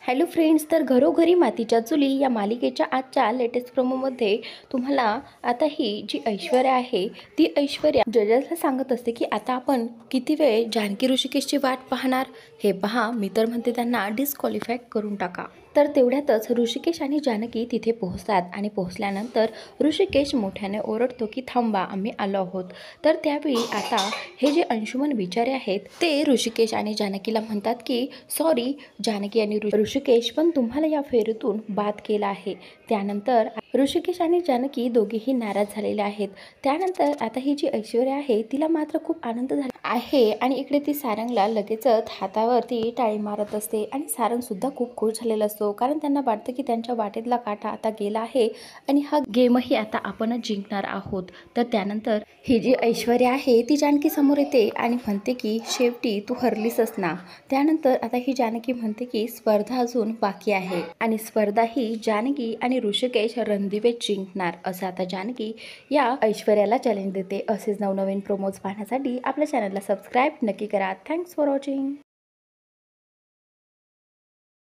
Hello friends, तर घरोघरी मातीच्या चुली या मालिकेच्या आजच्या लेटेस्ट प्रोमोमध्ये तुम्हाला आता ही जी ऐश्वर्या आहे ती ऐश्वर्या जजेसला सांगत असते की आता आपण किती वेळ जानकी ऋषिकेशची वाट पाहणार, हे पहा मी तर म्हणते त्यांना डिस्क्वालिफाय करून टाका। तर तेवढ्यातच ऋषिकेश आणि जानकी तिथे पोहोचतात आणि पोहोचल्यानंतर ऋषिकेश मोठ्याने ओरडतो की थांबा, आम्ही आलो आहोत। तर त्यावेळी आता हे जे अंशुमन बिचारे आहेत ते ऋषिकेश आणि जानकीला म्हणतात की सॉरी जानकी आणि ऋषिकेश, पण तुम्हाला या फेरीतून बाद केला आहे। त्यानंतर ऋषिकेश आणि जानकी दोघेही नाराज झालेले आहेत। त्यानंतर आता ही जी ऐश्वर्या आहे तिला मात्र खूप आनंद झाला आहे आणि इकडे ती सारंगला लगेचच हातावरती टाळी मारत असते आणि सारंग सुद्धा खूप खुश झालेला असतो, कारण त्यांना वाटतं की त्यांच्या वाटेतला काटा आता गेला आहे आणि हा गेमही आता आपणच जिंकणार आहोत। तर त्यानंतर ही जी ऐश्वर्या आहे ती जानकी समोर येते आणि म्हणते की शेवटी तू हरलीसच ना। त्यानंतर आता ही जानकी म्हणते की स्पर्धा अजून बाकी आहे आणि स्पर्धा ही जानकी आणि ऋषिकेश रणदिवे जिंकणार, असं आता जानकी या ऐश्वर्याला चॅलेंज देते। असेच नवनवीन प्रोमोज पाहण्यासाठी आपल्या चॅनलला सबस्क्राईब नक्की करा। Thanks for watching.